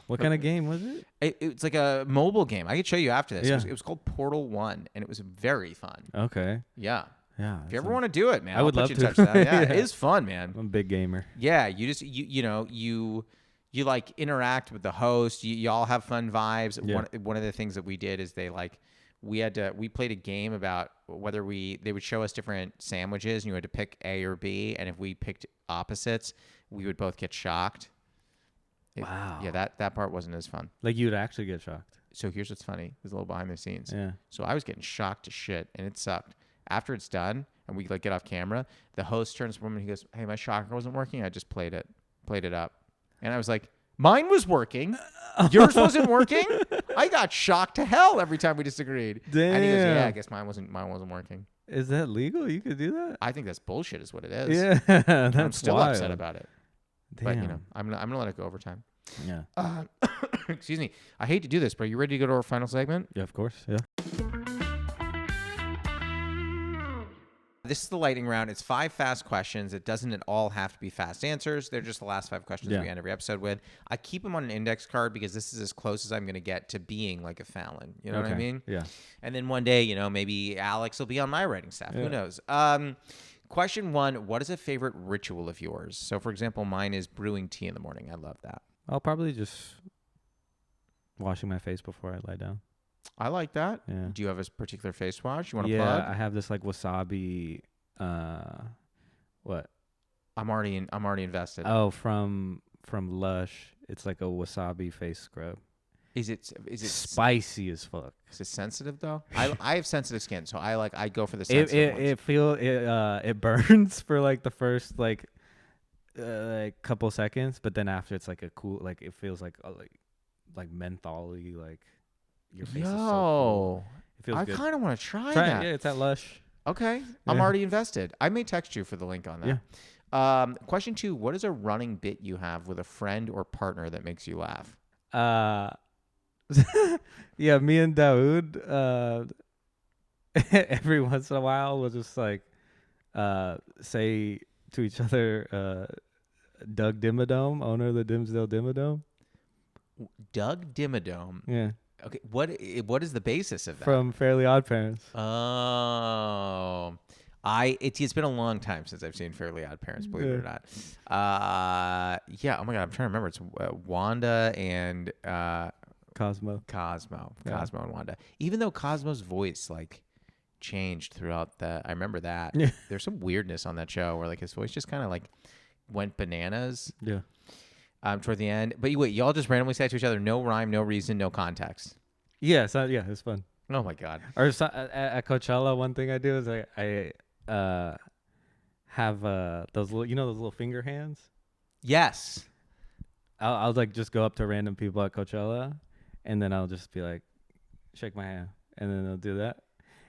What kind of game was it? It's like a mobile game. I could show you after this. Yeah. It was called Portal 1, and it was very fun. Okay. Yeah. Yeah. If you ever want to do it, man, I would love to. to. Touch that. Yeah, it is fun, man. I'm a big gamer. Yeah, you just you like interact with the host. You all have fun vibes. Yeah. One of the things that we did is we played a game about whether they would show us different sandwiches, and you had to pick A or B, and if we picked opposites, we would both get shocked. Wow. Yeah, that part wasn't as fun. Like you'd actually get shocked. So here's what's funny. There's a little behind the scenes. Yeah. So I was getting shocked to shit, and it sucked. After it's done, and we like get off camera, the host turns to the woman. He goes, "Hey, my shocker wasn't working. I just played it up," and I was like, "Mine was working. Yours wasn't working." I got shocked to hell every time we disagreed. Damn. And he goes, "Yeah, I guess mine wasn't working." Is that legal? You could do that? I think that's bullshit. Is what it is. Yeah, that's I'm still wild. upset about it. Damn. But I'm gonna let it go over time. Yeah. Excuse me. I hate to do this, but are you ready to go to our final segment? Yeah, of course. Yeah. This is the lightning round. It's 5 fast questions. It doesn't at all have to be fast answers. They're just the last 5 questions we end every episode with. I keep them on an index card because this is as close as I'm going to get to being like a Fallon. You know what I mean? Yeah. And then one day, maybe Alex will be on my writing staff. Yeah. Who knows? Question 1, what is a favorite ritual of yours? So, for example, mine is brewing tea in the morning. I love that. I'll probably just washing my face before I lie down. I like that. Yeah. Do you have a particular face wash you want to plug? Yeah, I have this like wasabi. What? I'm already invested. Oh, from Lush. It's like a wasabi face scrub. Is it spicy as fuck? Is it sensitive though? I have sensitive skin, so I go for the sensitive ones. It burns for like the first like couple seconds, but then after it's like a cool, like it feels like mentholy, like your face is so cool. It feels good. I kind of want to try that. Yeah, it's at Lush. Okay, I'm already invested. I may text you for the link on that. Yeah. Question 2, what is a running bit you have with a friend or partner that makes you laugh? Yeah, me and Daoud, every once in a while we'll just like say to each other, Doug Dimmadome, owner of the Dimsdale Dimmadome. Doug Dimmadome? Yeah. Okay, what is the basis of that? From Fairly Odd Parents. Oh, it's been a long time since I've seen Fairly Odd Parents, believe it or not. Yeah. Oh my God, I'm trying to remember. It's Wanda and Cosmo. Cosmo and Wanda. Even though Cosmo's voice like changed throughout I remember that. Yeah. There's some weirdness on that show where like his voice just kind of like went bananas. Yeah. Toward the end. But wait, y'all just randomly say to each other, no rhyme, no reason, no context. Yeah, so yeah, it's fun. Oh my God. Or at Coachella, one thing I do is I have those little finger hands. Yes. I'll like just go up to random people at Coachella, and then I'll just be like, shake my hand, and then they'll do that,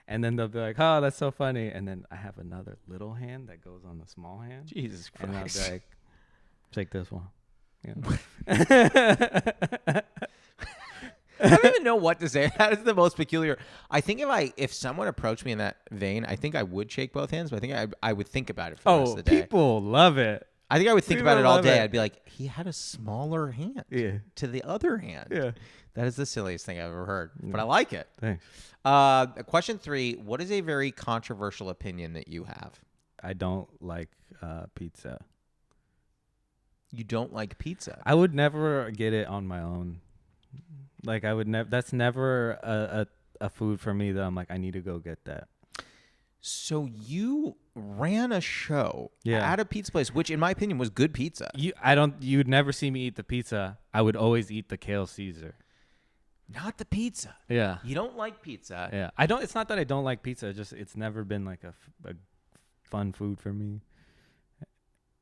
and then they'll be like, oh, that's so funny, and then I have another little hand that goes on the small hand. Jesus Christ. And I'll be like, shake this one. Yeah. I don't even know what to say. That is the most peculiar. I think if someone approached me in that vein, I think I would shake both hands, but I think I would think about it for the rest of the day. People love it. I think I would think about it all day. I'd be like, he had a smaller hand to the other hand. Yeah. That is the silliest thing I've ever heard, but I like it. Thanks. Question 3, what is a very controversial opinion that you have? I don't like pizza. You don't like pizza? I would never get it on my own. Like I would never. That's never a food for me that I'm like I need to go get that. So you ran a show at a pizza place, which in my opinion was good pizza. You'd never see me eat the pizza. I would always eat the kale Caesar. Not the pizza. Yeah. You don't like pizza. Yeah. It's not that I don't like pizza. It's never been like a fun food for me.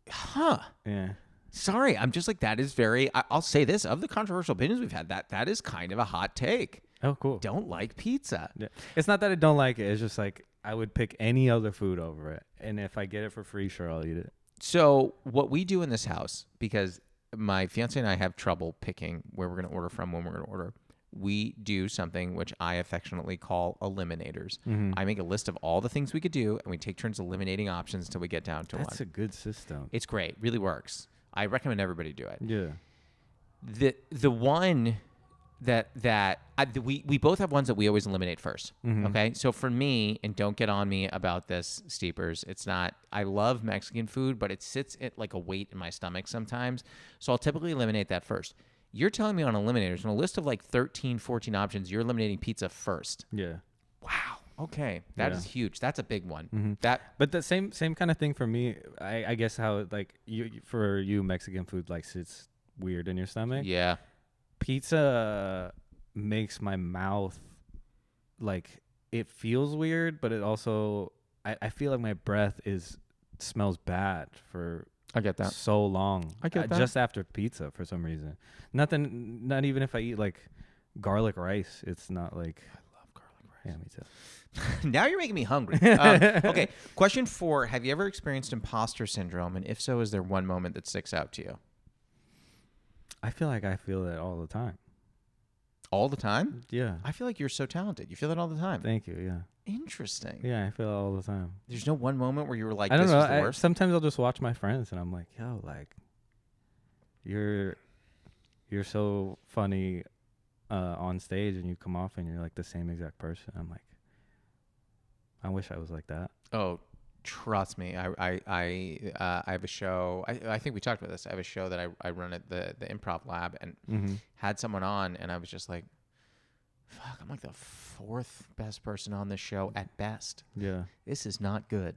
Huh. Yeah. Sorry, I'm just like, that is very, I'll say this, of the controversial opinions we've had, that is kind of a hot take. Oh, cool. Don't like pizza. Yeah. It's not that I don't like it. It's just like I would pick any other food over it. And if I get it for free, sure, I'll eat it. So what we do in this house, because my fiance and I have trouble picking where we're going to order from, when we're going to order, we do something which I affectionately call eliminators. Mm-hmm. I make a list of all the things we could do, and we take turns eliminating options until we get down to one. That's a good system. It's great. Really works. I recommend everybody do it. Yeah. The one we both have ones that we always eliminate first. Mm-hmm. Okay. So for me, and don't get on me about this, Steepers, it's not, I love Mexican food, but it sits at like a weight in my stomach sometimes. So I'll typically eliminate that first. You're telling me on eliminators, on a list of like 13, 14 options, you're eliminating pizza first. Yeah. Wow. Okay. That is huge. That's a big one. Mm-hmm. But the same kind of thing for me, I guess how like for you Mexican food like sits weird in your stomach. Yeah. Pizza makes my mouth like it feels weird, but it also I feel like my breath smells bad for I get that. So long. I get that. Just after pizza for some reason. Not even if I eat like garlic rice, it's not like I love garlic rice. Yeah, me too. Now you're making me hungry. Okay. Question 4. Have you ever experienced imposter syndrome? And if so, is there one moment that sticks out to you? I feel like I feel that all the time. All the time? Yeah. I feel like you're so talented. You feel that all the time. Thank you. Yeah. Interesting. Yeah, I feel it all the time. There's no one moment where you were like, I don't know. Was the worst? Sometimes I'll just watch my friends and I'm like, yo, like, you're so funny on stage, and you come off and you're like the same exact person. I'm like, I wish I was like that. Oh, trust me. I have a show. I think we talked about this. I have a show that I run at the Improv Lab, and had someone on, and I was just like, fuck, I'm like the fourth best person on this show at best. Yeah. This is not good.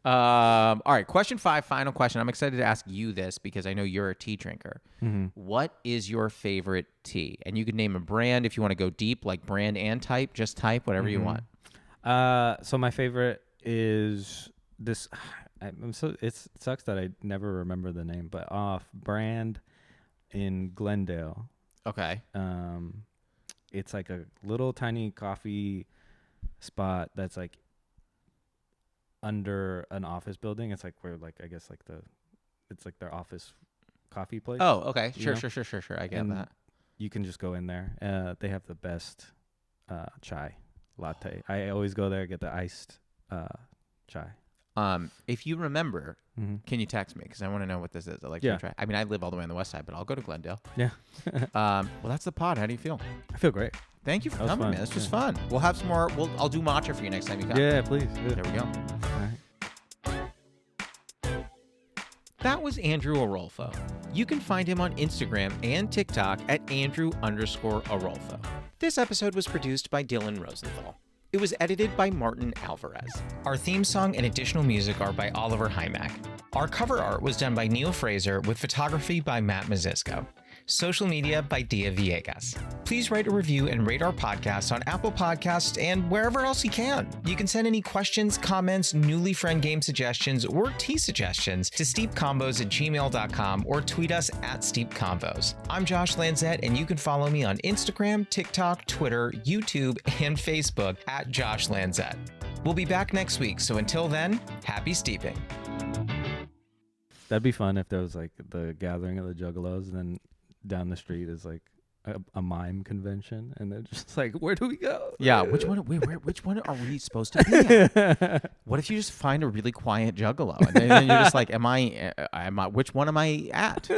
All right. Question 5, final question. I'm excited to ask you this because I know you're a tea drinker. What is your favorite tea? And you can name a brand if you want to go deep, like brand and type, just type, whatever you want. So my favorite is this. It sucks that I never remember the name, but brand in Glendale. Okay. It's like a little tiny coffee spot that's like under an office building. It's like where, like, I guess like it's like their office coffee place. Oh, okay. Sure. I get and that. You can just go in there. They have the best chai latte. I always go there, get the iced chai. If you remember, can you text me? Because I want to know what this is. I like to try. I mean, I live all the way on the west side, but I'll go to Glendale. Yeah. Well, that's the pod. How do you feel? I feel great. Thank you for coming, man. This was fun. We'll have some more. I'll do matcha for you next time you come. Yeah, please. Good. There we go. All right. That was Andrew Orolfo. You can find him on Instagram and TikTok at Andrew_Orolfo. This episode was produced by Dylan Rosenthal. It was edited by Martin Alvarez. Our theme song and additional music are by Oliver Hymack. Our cover art was done by Neil Fraser with photography by Matt Mazisco. Social media by Dia Villegas. Please write a review and rate our podcast on Apple Podcasts and wherever else you can. You can send any questions, comments, newly friend game suggestions, or tea suggestions to steepcombos@gmail.com or tweet us at steepcombos. I'm Josh Lanzette, and you can follow me on Instagram, TikTok, Twitter, YouTube, and Facebook at Josh Lanzette. We'll be back next week, so until then, happy steeping. That'd be fun if there was like the gathering of the Juggalos, and then down the street is like a mime convention, and they're just like, where do we go? Yeah, which one are we supposed to be at? What if you just find a really quiet Juggalo, and then you're just like, which one am I at?